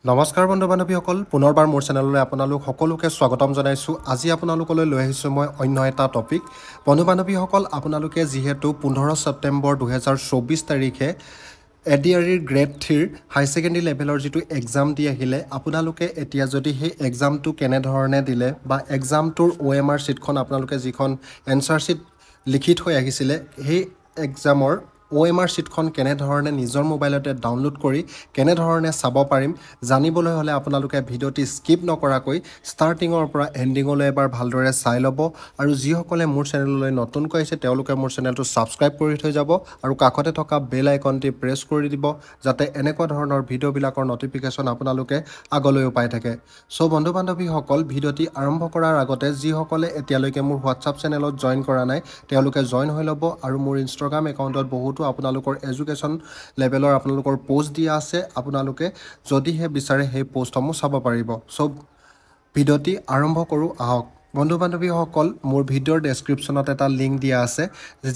নমস্কাৰ বন্ধু বান্ধৱীসকল, পুনৰবাৰ মোৰ চেনেললৈ আপোনালোক সকলোকে স্বাগতম জনাইছোঁ। আজি আপোনালোকলৈ লৈ আহিছোঁ মই অন্য এটা টপিক। বন্ধু বান্ধৱীসকল, আপোনালোকে যিহেতু 15 ছেপ্টেম্বৰ 2024 তাৰিখে ADRE গ্ৰেড 3 হাই ছেকেণ্ডেৰী লেভেলৰ যিটো এক্সাম দি আহিলে, আপোনালোকে এতিয়া যদি সেই এক্সামটো কেনেধৰণে দিলে বা এক্সামটোৰ OMR শ্বীটখন আপোনালোকে যিখন এনচাৰ শ্বীট লিখি থৈ আহিছিলে, সেই এক্সামৰ OMR শ্বীটখন কেনেধৰণে নিজৰ মোবাইলতে ডাউনলোড কৰি কেনেধৰণে চাব পাৰিম জানিবলৈ হ'লে আপোনালোকে ভিডিঅ'টি স্কিপ নকৰাকৈ ষ্টাৰ্টিঙৰ পৰা এণ্ডিঙলৈ এবাৰ ভালদৰে চাই ল'ব। আৰু যিসকলে মোৰ চেনেললৈ নতুনকৈ আহিছে তেওঁলোকে মোৰ চেনেলটো ছাবস্ক্ৰাইব কৰি থৈ যাব আৰু কাষতে থকা বেল আইকনটি প্ৰেছ কৰি দিব, যাতে এনেকুৱা ধৰণৰ ভিডিঅ'বিলাকৰ ন'টিফিকেশ্যন আপোনালোকে আগলৈও পাই থাকে। চ' বন্ধু বান্ধৱীসকল, ভিডিঅ'টি আৰম্ভ কৰাৰ আগতে যিসকলে এতিয়ালৈকে মোৰ হোৱাটছআপ চেনেলত জইন কৰা নাই তেওঁলোকে জইন হৈ ল'ব। আৰু মোৰ ইনষ্টাগ্ৰাম একাউণ্টত বহুতো আপোনালোকৰ এডুকেশ্যন লেভেলৰ আপোনালোকৰ পোষ্ট দিয়া আছে, আপোনালোকে যদিহে বিচাৰে সেই পোষ্টসমূহ চাব পাৰিব। চ' ভিডিঅ'টি আৰম্ভ কৰোঁ আহক। বন্ধু বান্ধৱীসকল, মোৰ ভিডিঅ'ৰ ডেছক্ৰিপশ্যনত এটা লিংক দিয়া আছে,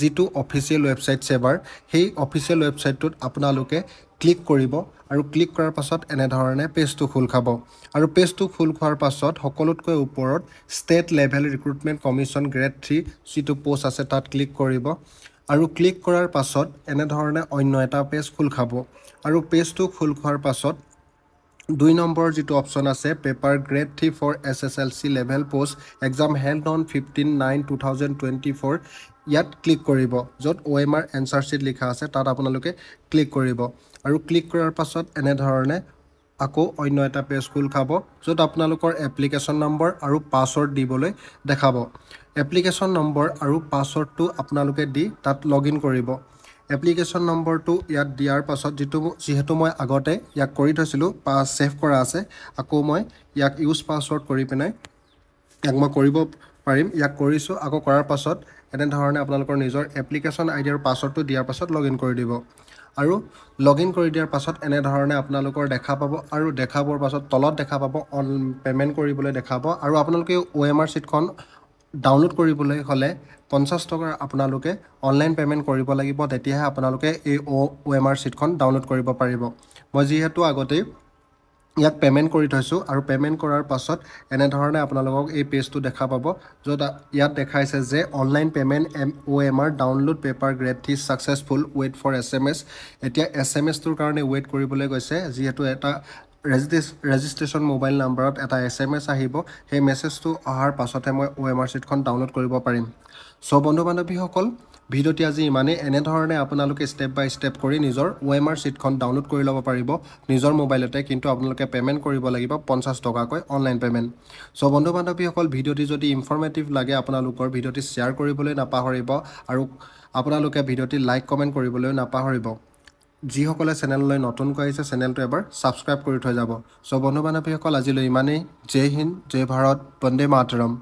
যিটো অফিচিয়েল ৱেবছাইট ছেবাৰ। সেই অফিচিয়েল ৱেবছাইটটোত আপোনালোকে ক্লিক কৰিব আৰু ক্লিক কৰাৰ পাছত এনেধৰণে পেজটো খোল খাব। আৰু পেজটো খোল খোৱাৰ পাছত সকলোতকৈ ওপৰত state level recruitment commission grade 3 যিটো পোষ্ট আছে তাত ক্লিক কৰিব। আৰু ক্লিক কৰাৰ পাছত এনেধৰণে অন্য এটা পেজ খোল খাব। আৰু পেজটো খোল খোৱাৰ পাছত 2 নম্বৰ যিটো অপশ্যন আছে, paper grade 3 for SSLC level post exam held on 15/9/2024, ইয়াত ক্লিক কৰিব। য'ত OMR এনচাৰ শ্বীট লিখা আছে তাত আপোনালোকে ক্লিক কৰিব। আৰু ক্লিক কৰাৰ পাছত এনেধৰণে আকৌ অন্য এটা পেজ খোল খাব, য'ত আপোনালোকৰ এপ্লিকেশ্যন নম্বৰ আৰু পাছৱৰ্ড দিবলৈ দেখাব। এপ্লিকেশ্যন নম্বৰ আৰু পাছৱৰ্ডটো আপোনালোকে দি তাত লগ ইন কৰিব। এপ্লিকেশ্যন নম্বৰটো ইয়াত দিয়াৰ পাছত যিহেতু মই আগতে ইয়াক কৰি থৈছিলোঁ, ছেভ কৰা আছে, আকৌ মই ইয়াক ইউজ পাছৱৰ্ড কৰি পিনে ইয়াক মই কৰিব পাৰিম। ইয়াক কৰিছোঁ। আকৌ কৰাৰ পাছত এনেধৰণে আপোনালোকৰ নিজৰ এপ্লিকেশ্যন ID আৰু পাছৱৰ্ডটো দিয়াৰ পাছত লগ ইন কৰি দিব। আৰু লগ ইন কৰি দিয়াৰ পাছত এনেধৰণে আপোনালোকৰ দেখা পাব। আৰু দেখা পোৱাৰ পাছত তলত দেখা পাব পে'মেণ্ট কৰিবলৈ দেখাব। আৰু আপোনালোকে OMR শ্বীটখন ডাউনলোড কৰিবলৈ হ'লে 50 টকাৰ আপোনালোকে অনলাইন পে'মেণ্ট কৰিব লাগিব, তেতিয়াহে আপোনালোকে এই OMR শ্বীটখন ডাউনলোড কৰিব পাৰিব। মই যিহেতু আগতেই ইয়াক পে'মেণ্ট কৰি থৈছোঁ, আৰু পে'মেণ্ট কৰাৰ পাছত এনেধৰণে আপোনালোকক এই পেজটো দেখা পাব, য'ত ইয়াত দেখাইছে যে online payment OMR download paper grade 3 successful, wait for SMS। এতিয়া SMS-টোৰ কাৰণে ৱেইট কৰিবলৈ গৈছে, যিহেতু এটা ৰেজিষ্ট্ৰেশ্যন মোবাইল নাম্বাৰত এটা SMS আহিব। সেই মেছেজটো অহাৰ পাছতহে মই OMR শ্বীটখন ডাউনলোড কৰিব পাৰিম। চ' বন্ধু বান্ধৱীসকল, ভিডিঅ'টি আজি ইমানেই। এনেধৰণে আপোনালোকে ষ্টেপ বাই ষ্টেপ কৰি নিজৰ OMR শ্বীটখন ডাউনলোড কৰি ল'ব পাৰিব নিজৰ মোবাইলতে, কিন্তু আপোনালোকে পে'মেণ্ট কৰিব লাগিব 50 টকাকৈ অনলাইন পে'মেণ্ট। চ' বন্ধু বান্ধৱীসকল, ভিডিঅ'টি যদি ইনফৰ্মেটিভ লাগে আপোনালোকৰ ভিডিঅ'টি শ্বেয়াৰ কৰিবলৈ নাপাহৰিব, আৰু আপোনালোকে ভিডিঅ'টি লাইক কমেণ্ট কৰিবলৈও নাপাহৰিব। যিসকলে চেনেললৈ নতুনকৈ আহিছে চেনেলটো এবাৰ ছাবস্ক্ৰাইব কৰি থৈ যাব। চ' বন্ধু বান্ধৱীসকল, আজিলৈ ইমানেই। জয় হিন্দ, জয় ভাৰত, বন্দে মাতৰম।